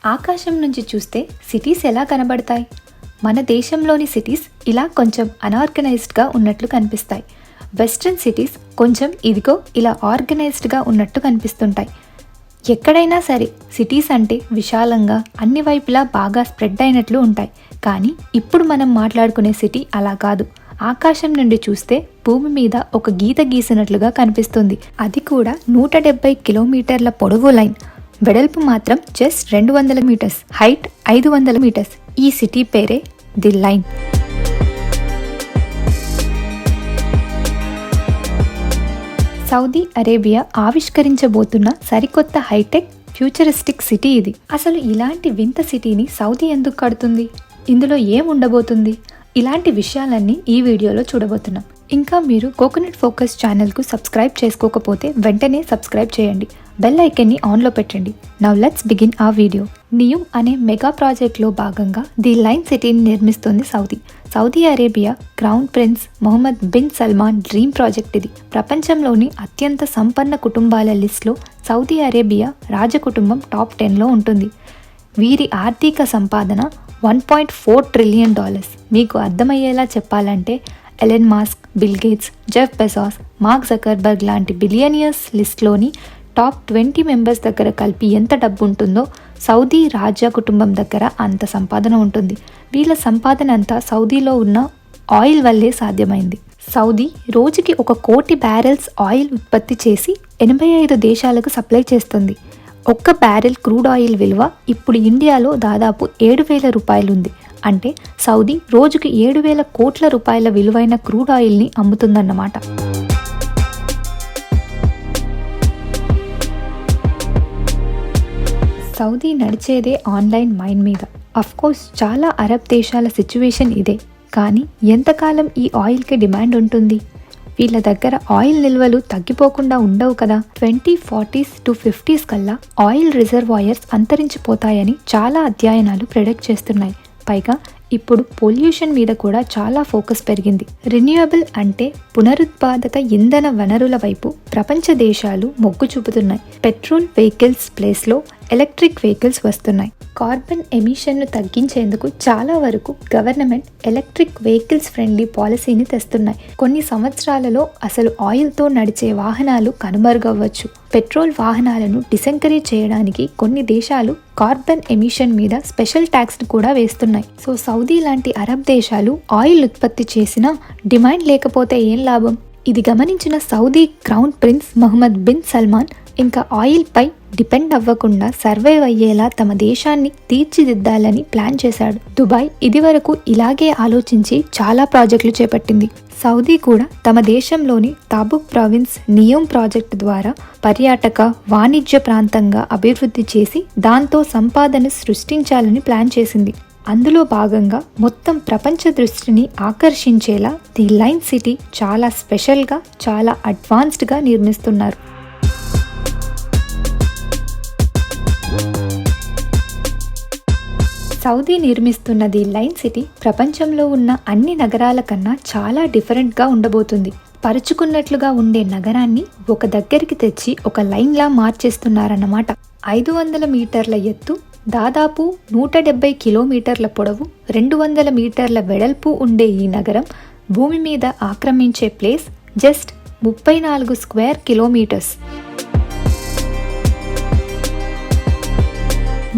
ఆకాశం నుంచి చూస్తే సిటీస్ ఎలా కనబడతాయి? మన దేశంలోని సిటీస్ ఇలా కొంచెం అనార్గనైజ్డ్గా ఉన్నట్లు కనిపిస్తాయి. వెస్ట్రన్ సిటీస్ కొంచెం ఇదిగో ఇలా ఆర్గనైజ్డ్గా ఉన్నట్టు కనిపిస్తుంటాయి. ఎక్కడైనా సరే సిటీస్ అంటే విశాలంగా అన్ని వైపులా బాగా స్ప్రెడ్ అయినట్లు ఉంటాయి. కానీ ఇప్పుడు మనం మాట్లాడుకునే సిటీ అలా కాదు. ఆకాశం నుండి చూస్తే భూమి మీద ఒక గీత గీసినట్లుగా కనిపిస్తుంది. అది కూడా 170 కిలోమీటర్ల పొడవు లైన్. వెడల్పు మాత్రం జస్ట్ 200 మీటర్స్, హైట్ 500 మీటర్స్. ఈ సిటీ పేరే ది లైన్. సౌదీ అరేబియా ఆవిష్కరించబోతున్న సరికొత్త హైటెక్ ఫ్యూచరిస్టిక్ సిటీ ఇది. అసలు ఇలాంటి వింత సిటీని సౌదీ ఎందుకు కడుతుంది? ఇందులో ఏం ఉండబోతుంది? ఇలాంటి విషయాలన్నీ ఈ వీడియోలో చూడబోతున్నాం. ఇంకా మీరు కోకోనట్ ఫోకస్ ఛానల్కు సబ్స్క్రైబ్ చేసుకోకపోతే వెంటనే సబ్స్క్రైబ్ చేయండి. బెల్ ఐకాన్ని ఆన్లో పెట్టండి. నౌ లెట్స్ బిగిన్ ఆ వీడియో. నియూమ్ అనే మెగా ప్రాజెక్ట్లో భాగంగా ది లైన్ సిటీని నిర్మిస్తుంది Saudi Arabia crown prince Mohammed bin Salman dream project ఇది. ప్రపంచంలోని అత్యంత సంపన్న కుటుంబాల లిస్ట్లో సౌదీ అరేబియా రాజకుటుంబం టాప్ 10లో ఉంటుంది. వీరి ఆర్థిక సంపాదన $1.4 ట్రిలియన్. మీకు అర్థమయ్యేలా చెప్పాలంటే Elon Musk, Bill Gates, Jeff Bezos, Mark Zuckerberg లాంటి బిలియనియర్స్ లిస్ట్లోని టాప్ 20 మెంబర్స్ దగ్గర కలిపి ఎంత డబ్బు ఉంటుందో సౌదీ రాజ కుటుంబం దగ్గర అంత సంపాదన ఉంటుంది. వీళ్ళ సంపాదన అంతా సౌదీలో ఉన్న ఆయిల్ వల్లే సాధ్యమైంది. సౌదీ రోజుకి 1 కోటి బ్యారెల్స్ ఆయిల్ ఉత్పత్తి చేసి 85 దేశాలకు సప్లై చేస్తుంది. 1 బ్యారెల్ క్రూడ్ ఆయిల్ విలువ ఇప్పుడు ఇండియాలో దాదాపు 7,000 రూపాయలు ఉంది. అంటే సౌదీ రోజుకి 7,000 కోట్ల రూపాయల విలువైన క్రూడ్ ఆయిల్ని అమ్ముతుందన్నమాట. సౌదీ నడిచేదే ఆన్లైన్ మైన్ మీద. అఫ్కోర్స్ చాలా అరబ్ దేశాల సిచ్యువేషన్ ఇదే. కానీ ఎంతకాలం ఈ ఆయిల్కి డిమాండ్ ఉంటుంది? వీళ్ళ దగ్గర ఆయిల్ నిల్వలు తగ్గిపోకుండా ఉండవు కదా. 2040s to 50s కల్లా ఆయిల్ రిజర్వాయర్స్ అంతరించిపోతాయని చాలా అధ్యయనాలు ప్రెడిక్ట్ చేస్తున్నాయి. పైగా ఇప్పుడు పొల్యూషన్ మీద కూడా చాలా ఫోకస్ పెరిగింది. రెన్యూవబుల్ అంటే పునరుత్పాదక ఇంధన వనరుల వైపు ప్రపంచ దేశాలు మొగ్గు చూపుతున్నాయి. పెట్రోల్ వెహికల్స్ ప్లేస్లో ఎలక్ట్రిక్ వెహికల్స్ వస్తున్నాయి. కార్బన్ ఎమిషన్ను తగ్గించేందుకు చాలా వరకు గవర్నమెంట్ ఎలక్ట్రిక్ వెహికల్స్ ఫ్రెండ్లీ పాలసీని తెస్తున్నాయి. కొన్ని సంవత్సరాలలో అసలు ఆయిల్తో నడిచే వాహనాలు కనుమరుగవ్వచ్చు. పెట్రోల్ వాహనాలను డిసెంకరేజ్ చేయడానికి కొన్ని దేశాలు కార్బన్ ఎమిషన్ మీద స్పెషల్ ట్యాక్స్ను కూడా వేస్తున్నాయి. సో సౌదీ లాంటి అరబ్ దేశాలు ఆయిల్ ఉత్పత్తి చేసినా డిమాండ్ లేకపోతే ఏం లాభం? ఇది గమనించిన Saudi crown prince Mohammed bin Salman ఇంకా ఆయిల్ పై డిపెండ్ అవ్వకుండా సర్వైవ్ అయ్యేలా తమ దేశాన్ని తీర్చిదిద్దాలని ప్లాన్ చేశాడు. దుబాయ్ ఇదివరకు ఇలాగే ఆలోచించి చాలా ప్రాజెక్టులు చేపట్టింది. సౌదీ కూడా తమ దేశంలోని తాబుక్ ప్రావిన్స్ నియూమ్ ప్రాజెక్టు ద్వారా పర్యాటక వాణిజ్య ప్రాంతంగా అభివృద్ధి చేసి దాంతో సంపాదన సృష్టించాలని ప్లాన్ చేసింది. అందులో భాగంగా మొత్తం ప్రపంచ దృష్టిని ఆకర్షించేలా ది లైన్ సిటీ చాలా స్పెషల్గా, చాలా అడ్వాన్స్డ్గా నిర్మిస్తున్నారు. సౌదీ నిర్మిస్తున్న ది లైన్ సిటీ ప్రపంచంలో ఉన్న అన్ని నగరాల కన్నా చాలా డిఫరెంట్గా ఉండబోతుంది. పరుచుకున్నట్లుగా ఉండే నగరాన్ని ఒక దగ్గరికి తెచ్చి ఒక లైన్లా మార్చేస్తున్నారన్నమాట. 500 మీటర్ల ఎత్తు, దాదాపు 170 కిలోమీటర్ల పొడవు, 200 మీటర్ల వెడల్పు ఉండే ఈ నగరం భూమి మీద ఆక్రమించే ప్లేస్ జస్ట్ 34 స్క్వేర్ కిలోమీటర్స్.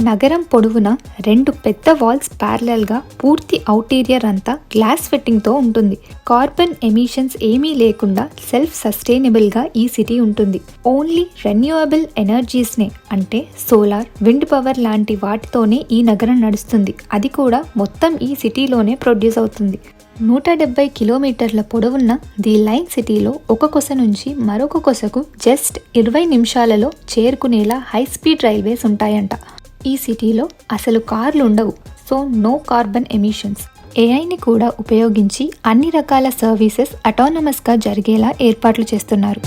నగరం పొడవున 2 పెద్ద వాల్స్ ప్యారలల్గా పూర్తి అవుటీరియర్ అంతా గ్లాస్ ఫిట్టింగ్తో ఉంటుంది. కార్బన్ ఎమిషన్స్ ఏమీ లేకుండా సెల్ఫ్ సస్టైనబుల్గా ఈ సిటీ ఉంటుంది. ఓన్లీ రెన్యూవబుల్ ఎనర్జీస్నే అంటే సోలార్, విండ్ పవర్ లాంటి వాటితోనే ఈ నగరం నడుస్తుంది. అది కూడా మొత్తం ఈ సిటీలోనే ప్రొడ్యూస్ అవుతుంది. 170 కిలోమీటర్ల పొడవున్న ది లైన్ సిటీలో ఒక కొస నుంచి మరొక కొసకు జస్ట్ 20 నిమిషాలలో చేరుకునేలా హై స్పీడ్ రైల్వేస్ ఉంటాయంట. ఈ సిటీలో అసలు కార్లు ఉండవు. So no carbon emissions. ఏఐని కూడా ఉపయోగించి అన్ని రకాల సర్వీసెస్ అటానమస్గా జరిగేలా ఏర్పాట్లు చేస్తున్నారు.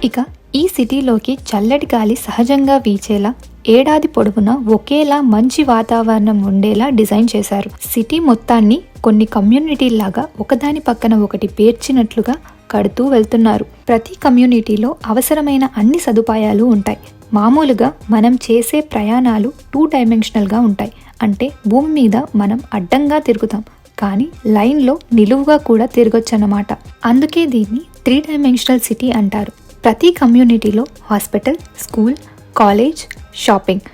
ఇక ఈ సిటీలోకి చల్లటి గాలి సహజంగా వీచేలా ఏడాది పొడవునా ఒకేలా మంచి వాతావరణం ఉండేలా డిజైన్ చేశారు. సిటీ మొత్తాన్ని కొన్ని కమ్యూనిటీల్లాగా ఒకదాని పక్కన ఒకటి పేర్చినట్లుగా కడుతూ వెళ్తున్నారు. ప్రతి కమ్యూనిటీలో అవసరమైన అన్ని సదుపాయాలు ఉంటాయి. మామూలుగా మనం చేసే ప్రయాణాలు 2 డైమెన్షనల్గా ఉంటాయి. అంటే భూమి మీద మనం అడ్డంగా తిరుగుతాం, కానీ లైన్లో నిలువుగా కూడా తిరగొచ్చన్నమాట. అందుకే దీన్ని 3 డైమెన్షనల్ సిటీ అంటారు. ప్రతి కమ్యూనిటీలో హాస్పిటల్, స్కూల్, కాలేజ్, షాపింగ్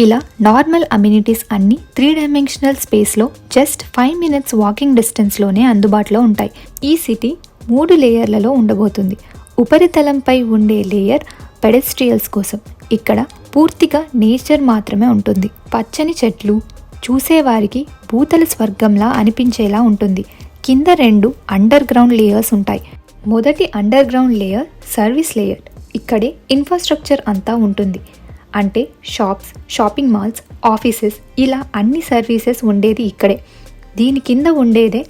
ఇలా నార్మల్ అమ్యూనిటీస్ అన్నీ 3 డైమెన్షనల్ స్పేస్లో జస్ట్ 5 minutes వాకింగ్ డిస్టెన్స్లోనే అందుబాటులో ఉంటాయి. ఈ సిటీ 3 లేయర్లలో ఉండబోతుంది. ఉపరితలంపై ఉండే లేయర్ పెడెస్ట్రియల్స్ కోసం. ఇక్కడ పూర్తిగా నేచర్ మాత్రమే ఉంటుంది. పచ్చని చెట్లు, చూసేవారికి భూతల స్వర్గంలా అనిపించేలా ఉంటుంది. కింద 2 అండర్ గ్రౌండ్ లేయర్స్ ఉంటాయి. మొదటి under ground layer service layer. ఇక్కడే ఇన్ఫ్రాస్ట్రక్చర్ అంతా ఉంటుంది. అంటే షాప్స్, షాపింగ్ మాల్స్, ఆఫీసెస్ ఇలా అన్ని సర్వీసెస్ ఉండేది ఇక్కడే. దీని కింద ఉండేదే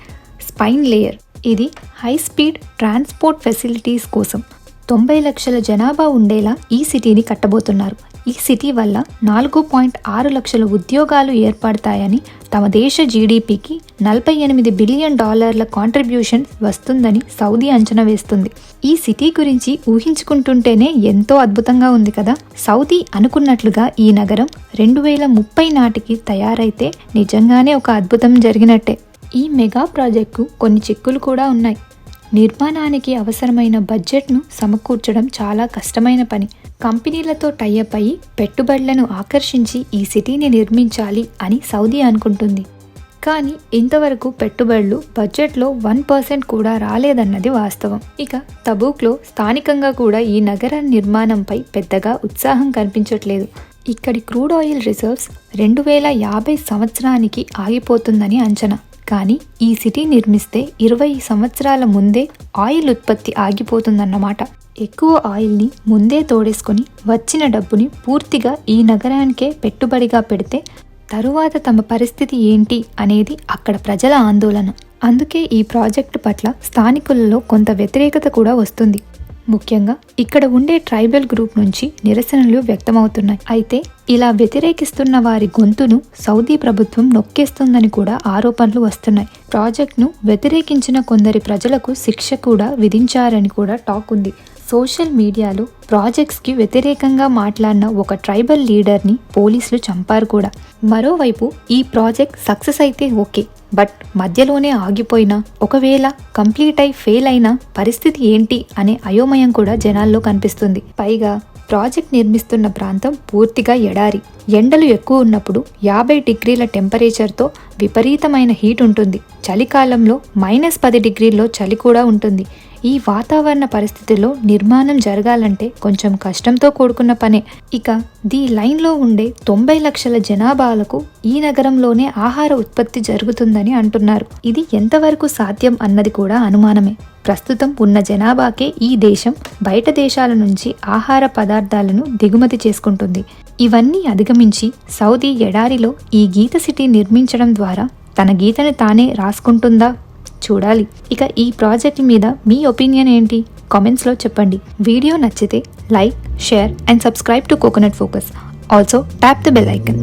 స్పైన్ లేయర్. ఇది హై స్పీడ్ ట్రాన్స్పోర్ట్ ఫెసిలిటీస్ కోసం 90 లక్షల జనాభా ఉండేలా ఈ సిటీని కట్టబోతున్నారు. ఈ సిటీ వల్ల 4.6 లక్షల ఉద్యోగాలు ఏర్పడతాయని, తమ దేశ జీడిపికి $48 బిలియన్ కాంట్రిబ్యూషన్ వస్తుందని సౌదీ అంచనా వేస్తుంది. ఈ సిటీ గురించి ఊహించుకుంటుంటేనే ఎంతో అద్భుతంగా ఉంది కదా. సౌదీ అనుకున్నట్లుగా ఈ నగరం 2030 నాటికి తయారైతే నిజంగానే ఒక అద్భుతం జరిగినట్టే. ఈ మెగా ప్రాజెక్టుకు కొన్ని చిక్కులు కూడా ఉన్నాయి. నిర్మాణానికి అవసరమైన బడ్జెట్ను సమకూర్చడం చాలా కష్టమైన పని. కంపెనీలతో టైఅప్ అయ్యి పెట్టుబడులను ఆకర్షించి ఈ సిటీని నిర్మించాలి అని సౌదీ అనుకుంటుంది. కానీ ఇంతవరకు పెట్టుబడులు బడ్జెట్లో 1% కూడా రాలేదన్నది వాస్తవం. ఇక తబూక్లో స్థానికంగా కూడా ఈ నగర నిర్మాణంపై పెద్దగా ఉత్సాహం కనిపించట్లేదు. ఇక్కడి క్రూడ్ ఆయిల్ రిజర్వ్స్ 2050 సంవత్సరానికి ఆగిపోతుందని అంచనా. కానీ ఈ సిటీ నిర్మిస్తే 20 సంవత్సరాల ముందే ఆయిల్ ఉత్పత్తి ఆగిపోతుందన్నమాట. ఎక్కువ ఆయిల్ని ముందే తోడేసుకొని వచ్చిన డబ్బుని పూర్తిగా ఈ నగరానికే పెట్టుబడిగా పెడితే తరువాత తమ పరిస్థితి ఏంటి అనేది అక్కడ ప్రజల ఆందోళన. అందుకే ఈ ప్రాజెక్టు పట్ల స్థానికులలో కొంత వ్యతిరేకత కూడా వస్తుంది. ముఖ్యంగా ఇక్కడ ఉండే ట్రైబల్ గ్రూప్ నుంచి నిరసనలు వ్యక్తమవుతున్నాయి. అయితే ఇలా వ్యతిరేకిస్తున్న వారి గొంతును సౌదీ ప్రభుత్వం నొక్కేస్తుందని కూడా ఆరోపణలు వస్తున్నాయి. ప్రాజెక్టును వ్యతిరేకించిన కొందరి ప్రజలకు శిక్ష కూడా విధించారని కూడా టాక్ ఉంది. సోషల్ మీడియాలో ప్రాజెక్ట్స్కి వ్యతిరేకంగా మాట్లాడిన ఒక ట్రైబల్ లీడర్ని పోలీసులు చంపారు కూడా. మరోవైపు ఈ ప్రాజెక్ట్ సక్సెస్ అయితే ఓకే, బట్ మధ్యలోనే ఆగిపోయినా, ఒకవేళ కంప్లీట్ అయి ఫెయిల్ అయినా పరిస్థితి ఏంటి అనే అయోమయం కూడా జనాల్లో కనిపిస్తుంది. పైగా ప్రాజెక్ట్ నిర్మిస్తున్న ప్రాంతం పూర్తిగా ఎడారి. ఎండలు ఎక్కువ ఉన్నప్పుడు 50 డిగ్రీల టెంపరేచర్తో విపరీతమైన హీట్ ఉంటుంది. చలికాలంలో -10 డిగ్రీల్లో చలి కూడా ఉంటుంది. ఈ వాతావరణ పరిస్థితుల్లో నిర్మాణం జరగాలంటే కొంచెం కష్టంతో కూడుకున్న పనే. ఇక దీ లైన్లో ఉండే 90 లక్షల జనాభాలకు ఈ నగరంలోనే ఆహార ఉత్పత్తి జరుగుతుందని అంటున్నారు. ఇది ఎంతవరకు సాధ్యం అన్నది కూడా అనుమానమే. ప్రస్తుతం ఉన్న జనాభాకే ఈ దేశం బయట దేశాల నుంచి ఆహార పదార్థాలను దిగుమతి చేసుకుంటుంది. ఇవన్నీ అధిగమించి సౌదీ ఎడారిలో ఈ గీత సిటీ నిర్మించడం ద్వారా తన గీతను తానే రాసుకుంటుందా చూడాలి. ఇక ఈ ప్రాజెక్ట్ మీద మీ ఒపీనియన్ ఏంటి? కామెంట్స్లో చెప్పండి. వీడియో నచ్చితే like, share and subscribe to coconut focus. Also tap the bell icon.